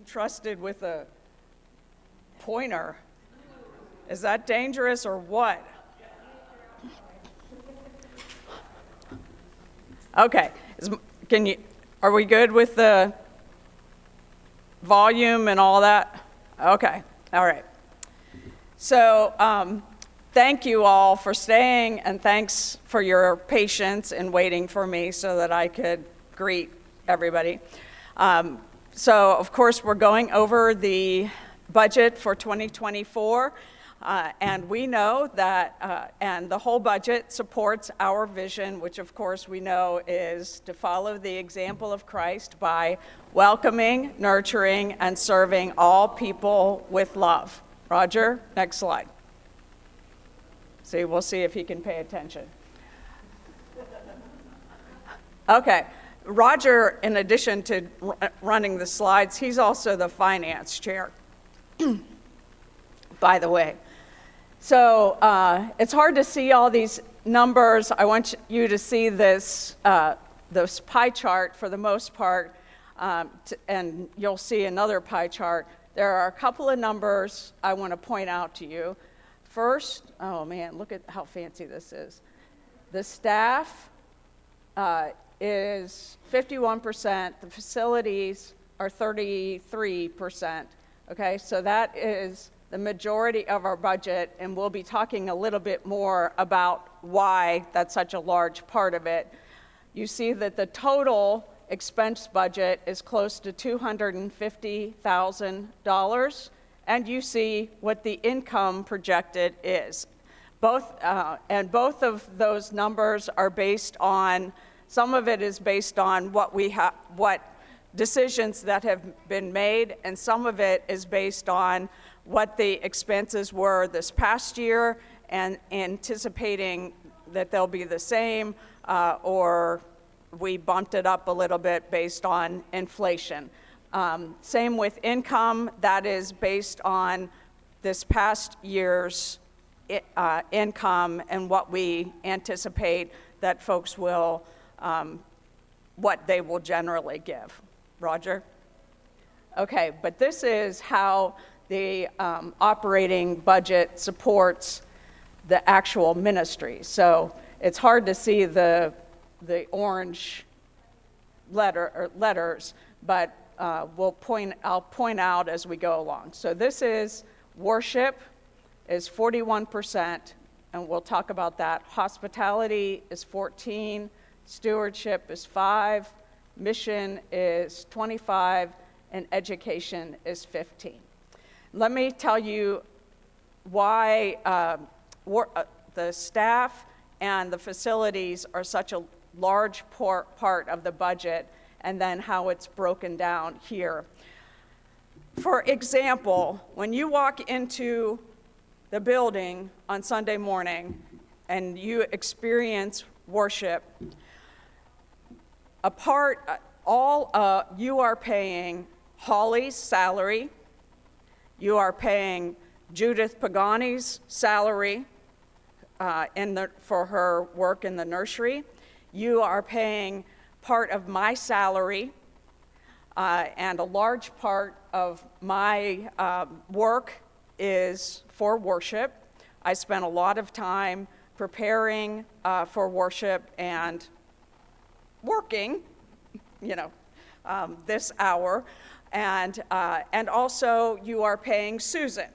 trusted with a pointer. Is that dangerous or what? Okay, are we good with the volume and all that? Okay, all right. So thank you all for staying, and thanks for your patience in waiting for me so that I could greet everybody. So of course we're going over the budget for 2024. And we know that, and the whole budget supports our vision, which of course we know is to follow the example of Christ by welcoming, nurturing, and serving all people with love. Roger, next slide. See, we'll see if he can pay attention. Okay, Roger, in addition to running the slides, he's also the finance chair, by the way. So it's hard to see all these numbers. I want you to see this pie chart for the most part, and you'll see another pie chart. There are a couple of numbers I want to point out to you. First, oh man, look at how fancy this is. The staff is 51%. The facilities are 33%. Okay, so that is the majority of our budget, and we'll be talking a little bit more about why that's such a large part of it. You see that the total expense budget is close to $250,000, and you see what the income projected is. Both of those numbers are based on, some of it is based on what decisions that have been made, and some of it is based on what the expenses were this past year and anticipating that they'll be the same, or we bumped it up a little bit based on inflation. Same with income, that is based on this past year's income and what we anticipate that folks will, what they will generally give. Roger? Okay, but this is how the operating budget supports the actual ministry. So it's hard to see the orange letters, but I'll point out as we go along. So this is worship is 41%, and we'll talk about that. Hospitality is 14, stewardship is 5, mission is 25, and education is 15. Let me tell you why the staff and the facilities are such a large part of the budget, and then how it's broken down here. For example, when you walk into the building on Sunday morning and you experience worship, you are paying Holly's salary, you are paying Judith Pagani's salary for her work in the nursery. You are paying part of my salary, and a large part of my work is for worship. I spent a lot of time preparing for worship and working, this hour. And also you are paying Susan,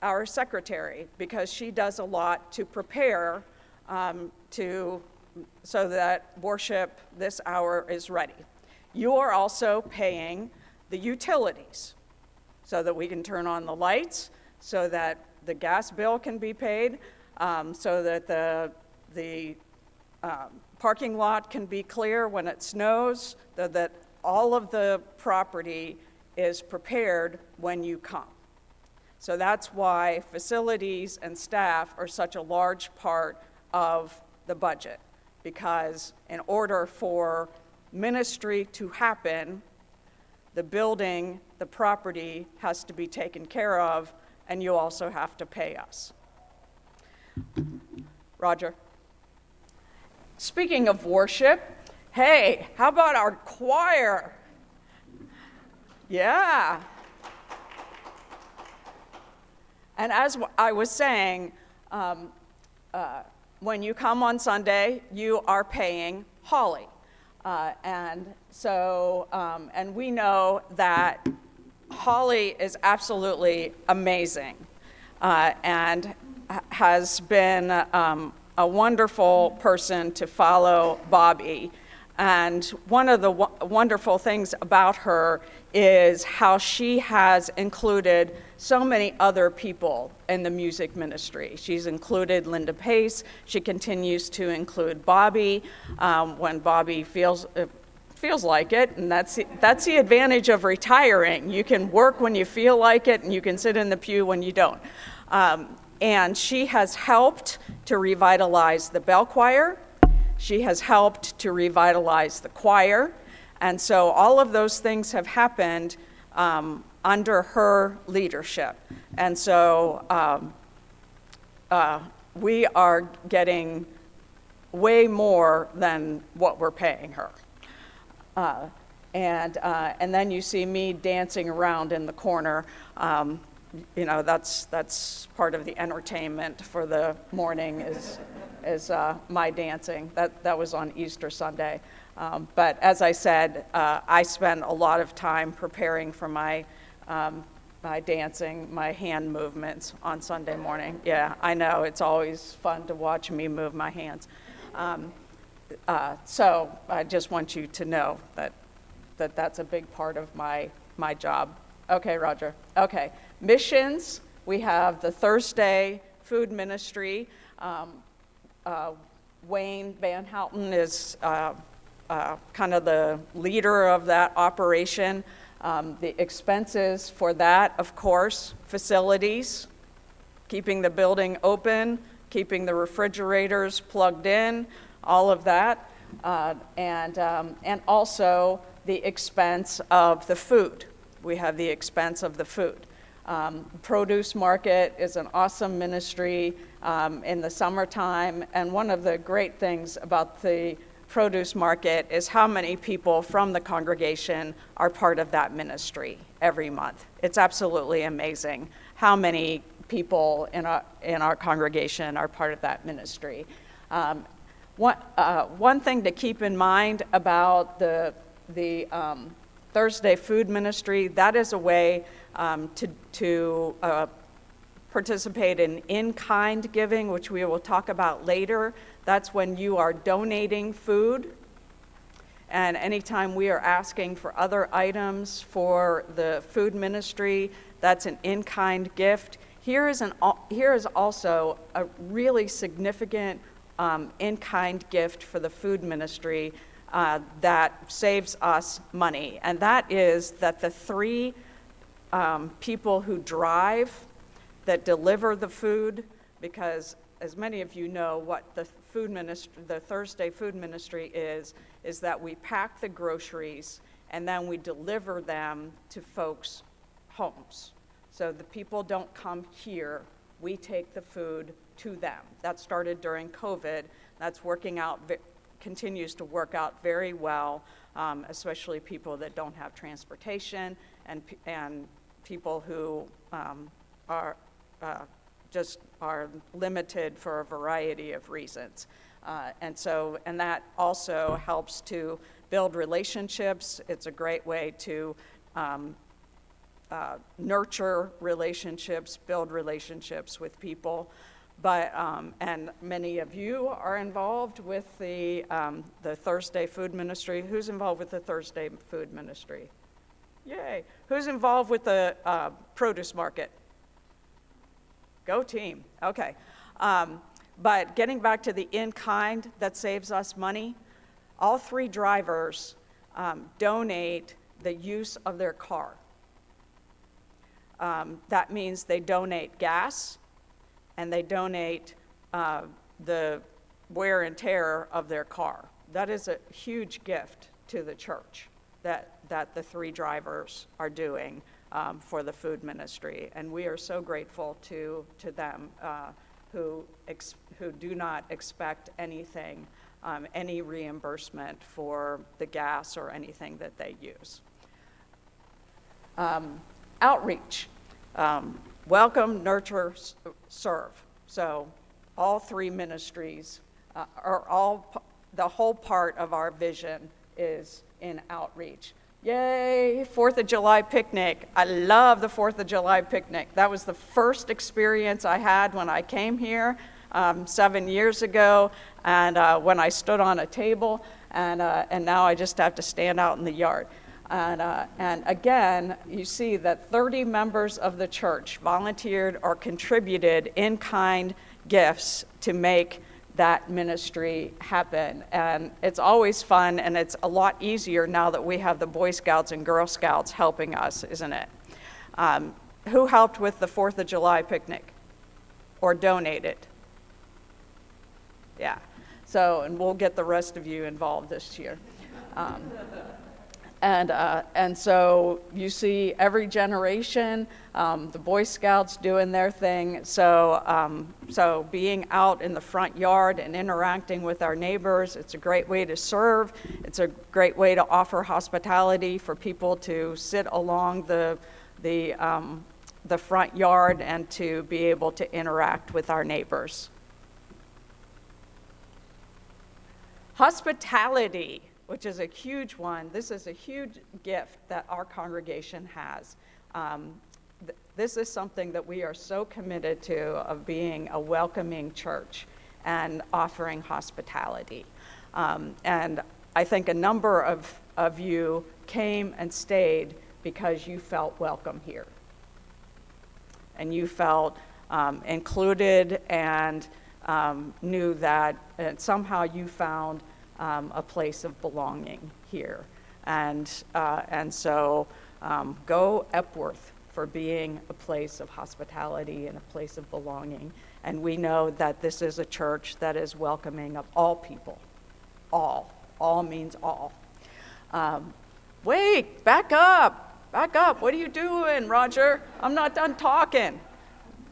our secretary, because she does a lot to prepare so that worship this hour is ready. You are also paying the utilities so that we can turn on the lights, so that the gas bill can be paid, so that the parking lot can be clear when it snows, so that all of the property is prepared when you come. So that's why facilities and staff are such a large part of the budget, because in order for ministry to happen, the building, the property has to be taken care of, and you also have to pay us. Roger. Speaking of worship, hey, how about our choir? Yeah, And as I was saying, when you come on Sunday, you are paying Holly. And we know that Holly is absolutely amazing and has been a wonderful person to follow Bobby. And one of the wonderful things about her is how she has included so many other people in the music ministry. She's included Linda Pace. She continues to include Bobby when Bobby feels like it, and that's the advantage of retiring. You can work when you feel like it, and you can sit in the pew when you don't. And she has helped to revitalize the bell choir. She has helped to revitalize the choir. And so all of those things have happened under her leadership. And so we are getting way more than what we're paying her. And then you see me dancing around in the corner. That's part of the entertainment for the morning is my dancing. That was on Easter Sunday. But as I said, I spend a lot of time preparing for my dancing, my hand movements on Sunday morning. Yeah, I know, it's always fun to watch me move my hands. So I just want you to know that's a big part of my job. Okay, Roger. Okay, missions. We have the Thursday food ministry. Wayne Van Houten is kind of the leader of that operation. The expenses for that, of course, facilities, keeping the building open, keeping the refrigerators plugged in, all of that, and also the expense of the food. We have the expense of the food. Produce market is an awesome ministry in the summertime, and one of the great things about the produce market is how many people from the congregation are part of that ministry every month. It's absolutely amazing how many people in our congregation are part of that ministry. One thing to keep in mind about the Thursday food ministry, that is a way to participate in in-kind giving, which we will talk about later. That's when you are donating food. And anytime we are asking for other items for the food ministry, that's an in-kind gift. Here is also a really significant in-kind gift for the food ministry that saves us money. And that is that the 3 people who drive, that deliver the food, because as many of you know, what the Thursday food ministry is that we pack the groceries and then we deliver them to folks' homes. So the people don't come here, we take the food to them. That started during COVID. That's continues to work out very well, especially people that don't have transportation and people who are limited for a variety of reasons. And that also helps to build relationships. It's a great way to nurture relationships, build relationships with people. But and many of you are involved with the Thursday food ministry. Who's involved with the Thursday food ministry? Yay. Who's involved with the produce market? Go team. Okay. But getting back to the in-kind that saves us money, all 3 drivers donate the use of their car. That means they donate gas and they donate the wear and tear of their car. That is a huge gift to the church that the 3 drivers are doing for the food ministry. And we are so grateful to them who do not expect anything, any reimbursement for the gas or anything that they use. Outreach. welcome, nurture, serve. So all three ministries the whole part of our vision is in outreach. Yay, 4th of July picnic. I love the 4th of July picnic. That was the first experience I had when I came here 7 years ago, and when I stood on a table, and now I just have to stand out in the yard. And again, you see that 30 members of the church volunteered or contributed in-kind gifts to make that ministry happen. And it's always fun, and it's a lot easier now that we have the Boy Scouts and Girl Scouts helping us, isn't it? Who helped with the 4th of July picnic or donated? Yeah. So, and we'll get the rest of you involved this year. And so you see every generation, the Boy Scouts doing their thing. So being out in the front yard and interacting with our neighbors, it's a great way to serve. It's a great way to offer hospitality for people to sit along the front yard and to be able to interact with our neighbors. Hospitality, which is a huge one. This is a huge gift that our congregation has. This is something that we are so committed to, of being a welcoming church and offering hospitality. And I think a number of you came and stayed because you felt welcome here. And you felt included and knew that somehow you found a place of belonging here. And so go Epworth for being a place of hospitality and a place of belonging. And we know that this is a church that is welcoming of all people. All means all. Wait, back up. What are you doing, Roger? I'm not done talking.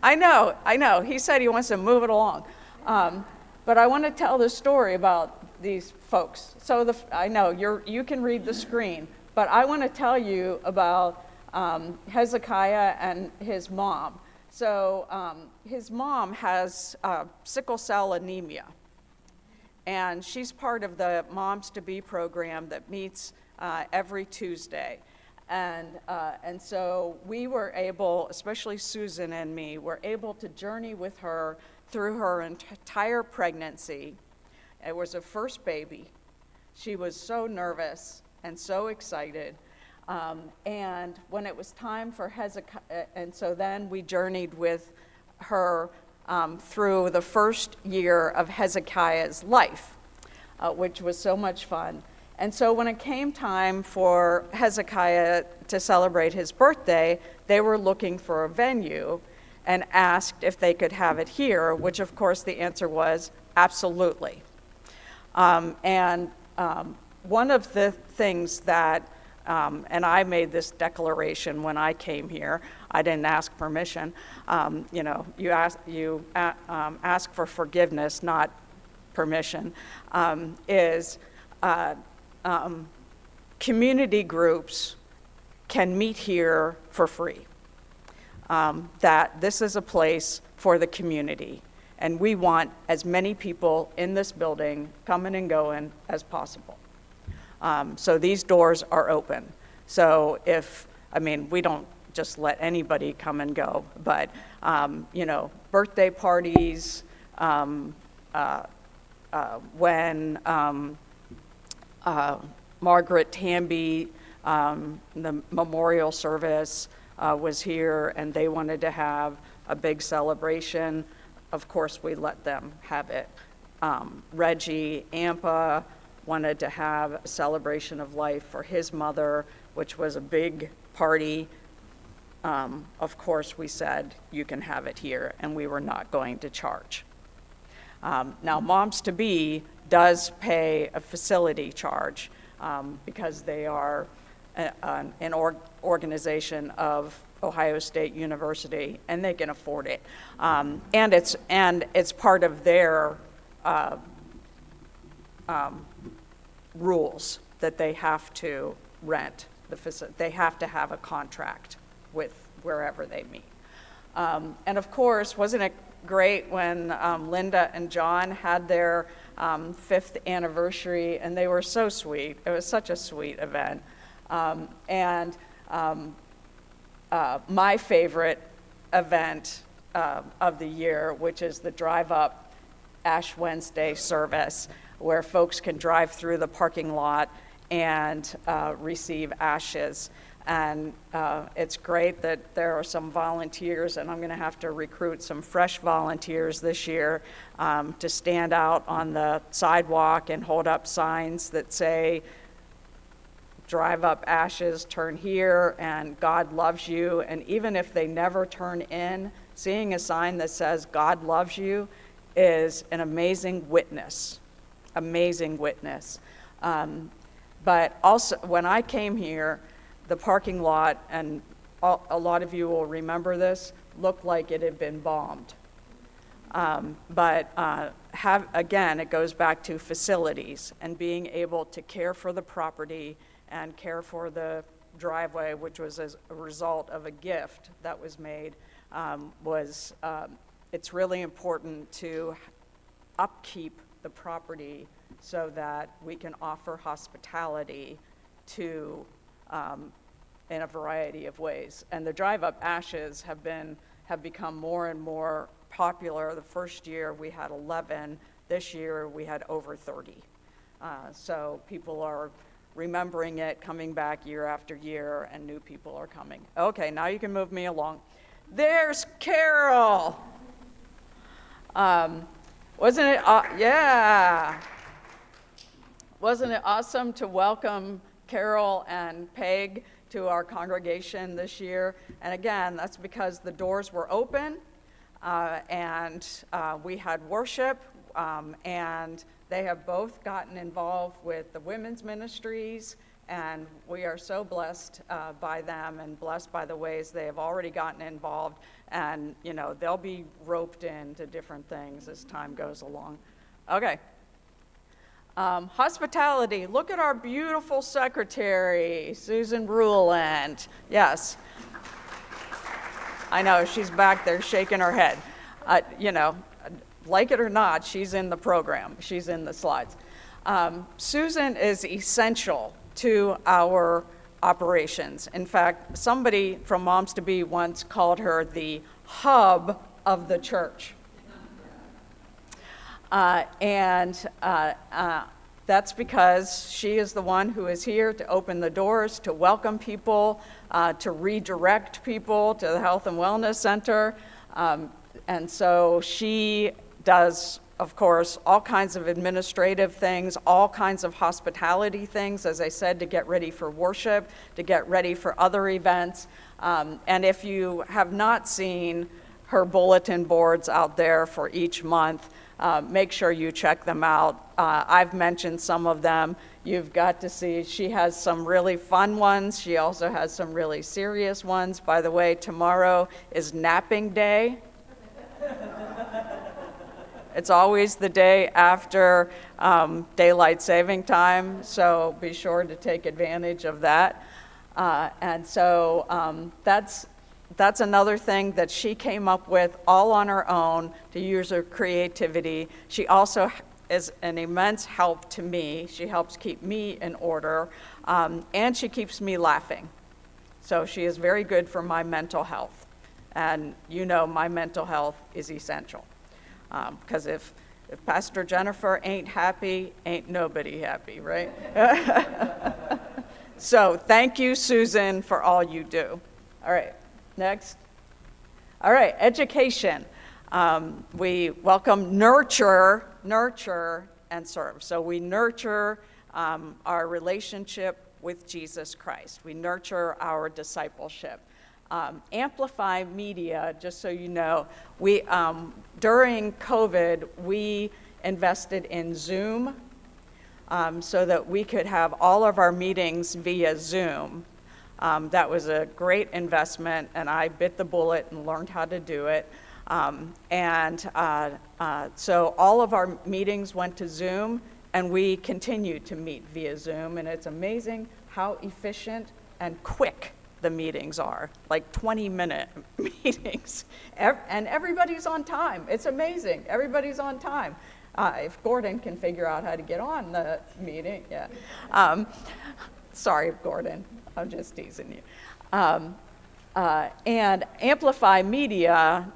I know. He said he wants to move it along. But I want to tell this story about these folks. So I know you can read the screen, but I want to tell you about Hezekiah and his mom. So his mom has sickle cell anemia, and she's part of the Moms to Be program that meets every Tuesday. And so we were able, especially Susan and me, were able to journey with her through her entire pregnancy. It was her first baby. She was so nervous and so excited. And when it was time for Hezekiah, and so then we journeyed with her through the first year of Hezekiah's life, which was so much fun. And so when it came time for Hezekiah to celebrate his birthday, they were looking for a venue and asked if they could have it here, which of course the answer was absolutely. And one of the things that, and I made this declaration when I came here, I didn't ask permission. You ask for forgiveness, not permission, is community groups can meet here for free. That this is a place for the community. And we want as many people in this building coming and going as possible. So these doors are open. So we don't just let anybody come and go, but, birthday parties, when Margaret Tamby, the memorial service was here and they wanted to have a big celebration, of course, we let them have it. Reggie Ampa wanted to have a celebration of life for his mother, which was a big party. Of course, we said, you can have it here, and we were not going to charge. Now, Moms to Be does pay a facility charge because they are an organization of Ohio State University, and they can afford it. And it's part of their rules that they have to rent the facility. They have to have a contract with wherever they meet. And of course, wasn't it great when Linda and John had their 5th anniversary, and they were so sweet. It was such a sweet event. My favorite event of the year, which is the Drive Up Ash Wednesday service, where folks can drive through the parking lot and receive ashes. And it's great that there are some volunteers, and I'm going to have to recruit some fresh volunteers this year to stand out on the sidewalk and hold up signs that say, "Drive up ashes, turn here," and "God loves you." And even if they never turn in, seeing a sign that says "God loves you" is an amazing witness. Amazing witness. But also, when I came here, the parking lot, and a lot of you will remember this, looked like it had been bombed. Again, it goes back to facilities and being able to care for the property and care for the driveway, which was as a result of a gift that was made. It's really important to upkeep the property so that we can offer hospitality to in a variety of ways. And the drive-up ashes have become more and more popular. The first year we had 11. This year we had over 30. So people are remembering it, coming back year after year, and new people are coming. Okay, now you can move me along. There's Carol. Wasn't it? Yeah. Wasn't it awesome to welcome Carol and Peg to our congregation this year? And again, that's because the doors were open and we had worship, and they have both gotten involved with the women's ministries, and we are so blessed by them and blessed by the ways they have already gotten involved. And they'll be roped into different things as time goes along. Okay. Hospitality. Look at our beautiful secretary, Susan Ruland. Yes. I know, she's back there shaking her head. Like it or not, she's in the program. She's in the slides. Susan is essential to our operations. In fact, somebody from Moms to Be once called her the hub of the church. That's because she is the one who is here to open the doors, to welcome people, to redirect people to the Health and Wellness Center. And so she does, of course, all kinds of administrative things, all kinds of hospitality things, as I said, to get ready for worship, to get ready for other events. And if you have not seen her bulletin boards out there for each month, make sure you check them out. I've mentioned some of them. You've got to see, she has some really fun ones. She also has some really serious ones. By the way, tomorrow is napping day. It's always the day after daylight saving time, so be sure to take advantage of that. And so that's another thing that she came up with all on her own, to use her creativity. She also is an immense help to me. She helps keep me in order, and she keeps me laughing. So she is very good for my mental health. And my mental health is essential. Because if Pastor Jennifer ain't happy, ain't nobody happy, right? So thank you, Susan, for all you do. All right. Next. All right, education. We welcome nurture, and serve. So we nurture our relationship with Jesus Christ. We nurture our discipleship. Amplify Media, just so you know, we during COVID, we invested in Zoom so that we could have all of our meetings via Zoom. That was a great investment, and I bit the bullet and learned how to do it. So all of our meetings went to Zoom, and we continue to meet via Zoom, and it's amazing how efficient and quick the meetings are, like 20-minute meetings. And everybody's on time. It's amazing. Everybody's on time. If Gordon can figure out how to get on the meeting, yeah. Sorry, Gordon, I'm just teasing you. And Amplify Media,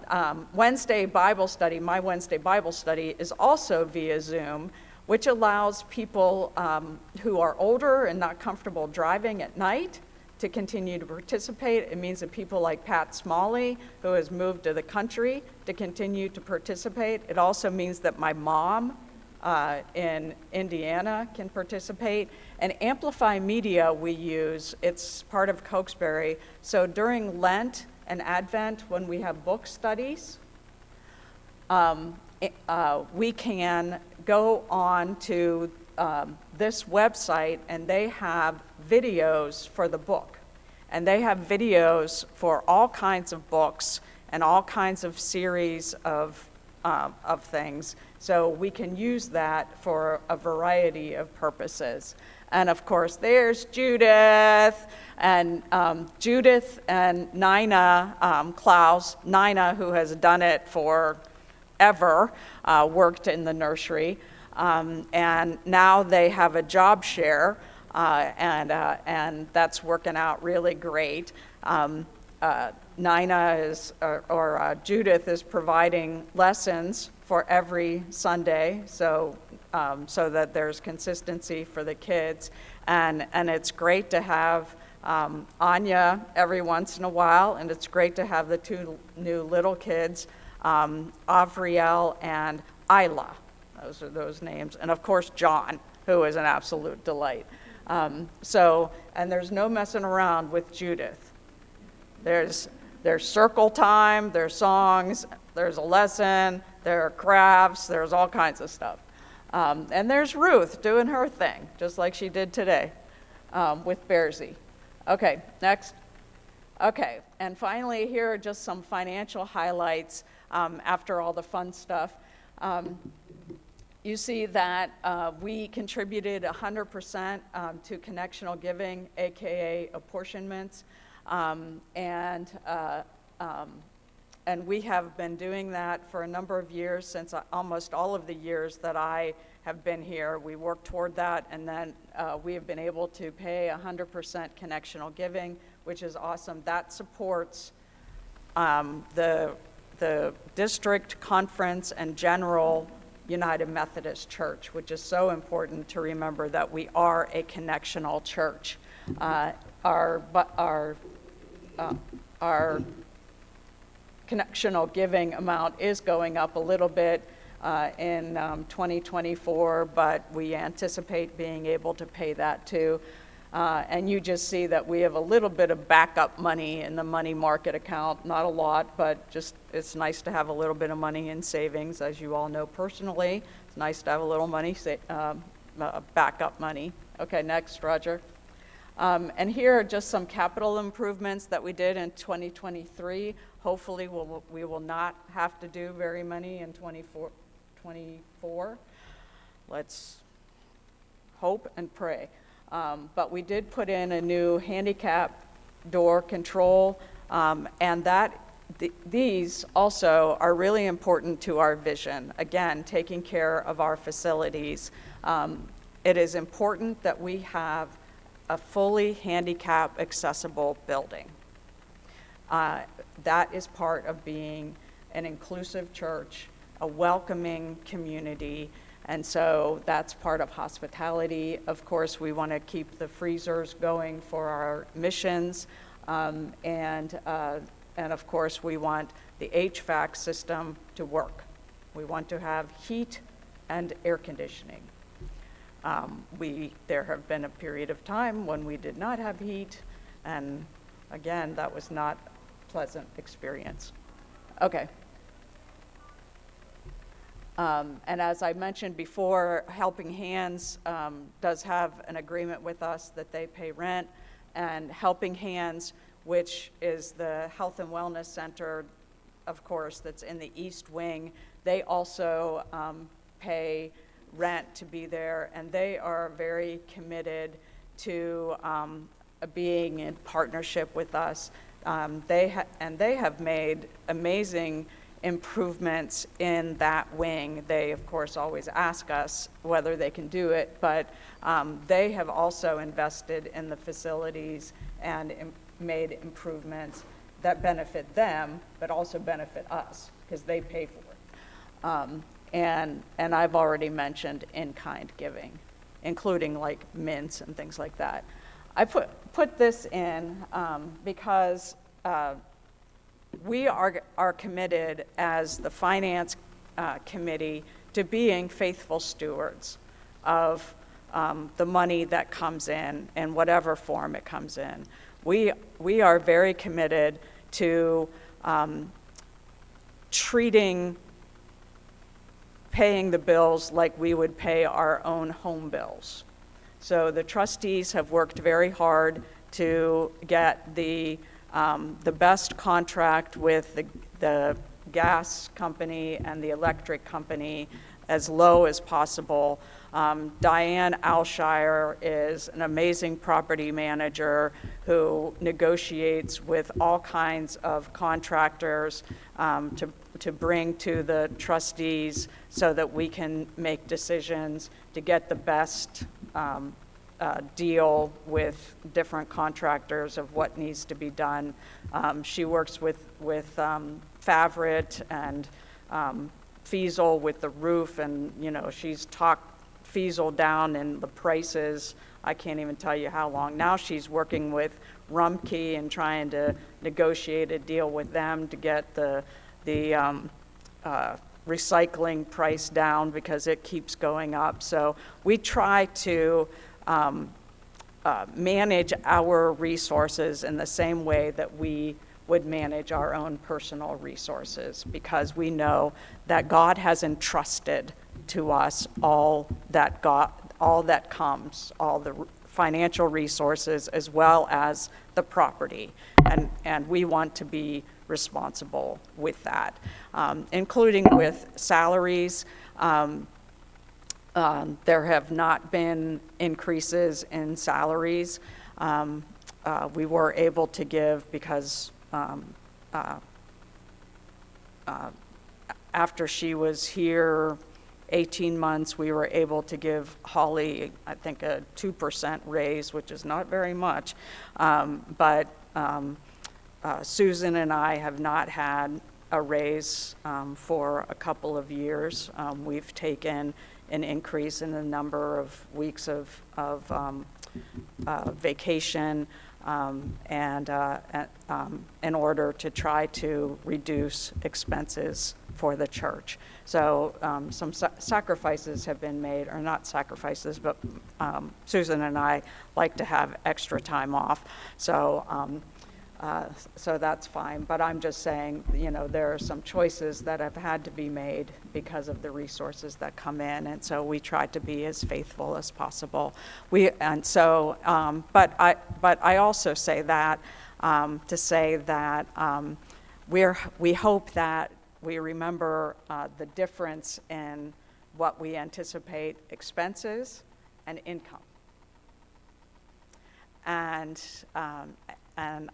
Wednesday Bible study, my Wednesday Bible study is also via Zoom, which allows people who are older and not comfortable driving at night to continue to participate. It means that people like Pat Smalley, who has moved to the country, to continue to participate. It also means that my mom in Indiana can participate. And Amplify Media we use, it's part of Cokesbury. So during Lent and Advent, when we have book studies, we can go on to this website, and they have videos for the book. And they have videos for all kinds of books and all kinds of series of things. So we can use that for a variety of purposes. And of course, there's Judith and Nina Klaus. Nina, who has done it forever, worked in the nursery. And now they have a job share, and that's working out really great. Nina is, or Judith is providing lessons for every Sunday, so that there's consistency for the kids. And it's great to have Anya every once in a while, and it's great to have the two new little kids, Avriel and Isla. Those are those names. And of course, John, who is an absolute delight. And there's no messing around with Judith. There's circle time, there's songs, there's a lesson, there are crafts, there's all kinds of stuff. And there's Ruth doing her thing, just like she did today with Bearsy. Okay, next. Okay, and finally, here are just some financial highlights after all the fun stuff. You see that we contributed 100% to connectional giving, AKA apportionments, and we have been doing that for a number of years, since almost all of the years that I have been here. We worked toward that, and then we have been able to pay 100% connectional giving, which is awesome. That supports the district, conference, and general United Methodist Church, which is so important to remember that we are a connectional church. Our connectional giving amount is going up a little bit in 2024, but we anticipate being able to pay that too. And you just see that we have a little bit of backup money in the money market account, not a lot, but just it's nice to have a little bit of money in savings. As you all know personally, it's nice to have a little money, backup money. Okay, next, Roger. And here are just some capital improvements that we did in 2023. Hopefully we will not have to do very many in 24. Let's hope and pray. But we did put in a new handicap door control, and these also are really important to our vision. Again, taking care of our facilities. It is important that we have a fully handicap accessible building. That is part of being an inclusive church, a welcoming community, and so that's part of hospitality. Of course, we want to keep the freezers going for our missions, and of course, we want the HVAC system to work. We want to have heat and air conditioning. There have been a period of time when we did not have heat, and again, that was not a pleasant experience. Okay. And as I mentioned before, Helping Hands does have an agreement with us that they pay rent, and Helping Hands, which is the health and wellness center, of course, that's in the East Wing, they also pay rent to be there, and they are very committed to being in partnership with us. They have made amazing improvements in that wing. They, of course, always ask us whether they can do it, but they have also invested in the facilities and made improvements that benefit them, but also benefit us, because they pay for it. And I've already mentioned in-kind giving, including like mints and things like that. I put this in because we are committed as the Finance Committee to being faithful stewards of the money that comes in whatever form it comes in. We are very committed to paying the bills like we would pay our own home bills. So the trustees have worked very hard to get the best contract with the gas company and the electric company as low as possible. Diane Alshire is an amazing property manager who negotiates with all kinds of contractors to bring to the trustees so that we can make decisions to get the best deal with different contractors of what needs to be done. She works with Favret and Fiesel with the roof, and she's talked Fiesel down in the prices. I can't even tell you how long. Now she's working with Rumpke and trying to negotiate a deal with them to get the recycling price down because it keeps going up. So we try to manage our resources in the same way that we would manage our own personal resources, because we know that God has entrusted to us all that comes, all the financial resources as well as the property, and we want to be responsible with that, including with salaries. There have not been increases in salaries. We were able to give because after she was here 18 months, we were able to give Holly, I think, a 2% raise, which is not very much. But Susan and I have not had a raise for a couple of years. We've taken an increase in the number of weeks of vacation and in order to try to reduce expenses for the church. So some sacrifices have been made, or not sacrifices, but Susan and I like to have extra time off. So that's fine. But I'm just saying, there are some choices that have had to be made because of the resources that come in, and so we try to be as faithful as possible. But I also say that to say that we hope that we remember the difference in what we anticipate expenses and income. And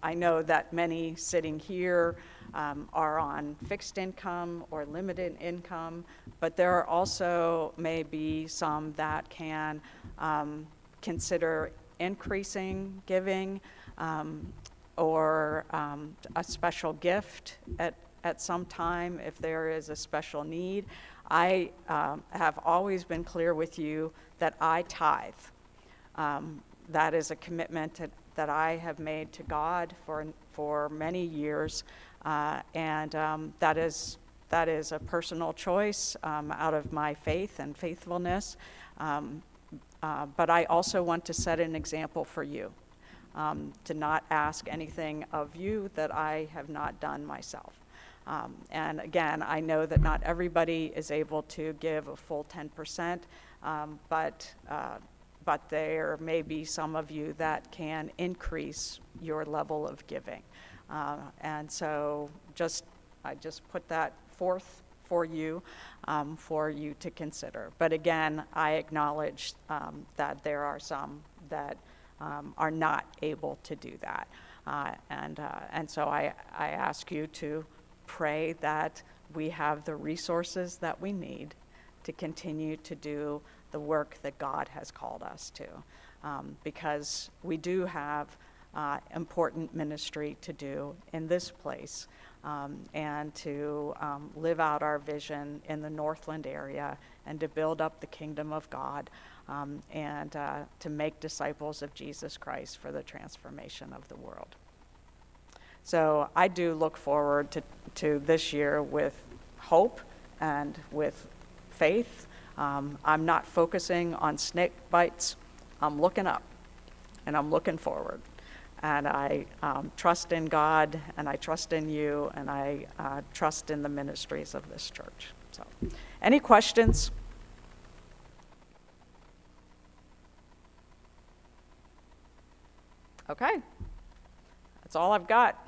I know that many sitting here are on fixed income or limited income, but there are also maybe some that can consider increasing giving or a special gift at some time if there is a special need. I have always been clear with you that I tithe. That is a commitment that I have made to God for many years, and that is a personal choice out of my faith and faithfulness. But I also want to set an example for you, to not ask anything of you that I have not done myself. And again, I know that not everybody is able to give a full 10%, but there may be some of you that can increase your level of giving. And so I just put that forth for you to consider. But again, I acknowledge that there are some that are not able to do that. And so I ask you to pray that we have the resources that we need to continue to do the work that God has called us to, because we do have important ministry to do in this place, and to live out our vision in the Northland area and to build up the kingdom of God, and to make disciples of Jesus Christ for the transformation of the world. So I do look forward to this year with hope and with faith. I'm not focusing on snake bites. I'm looking up, and I'm looking forward. And I trust in God, and I trust in you, and I trust in the ministries of this church. So, any questions? Okay. That's all I've got.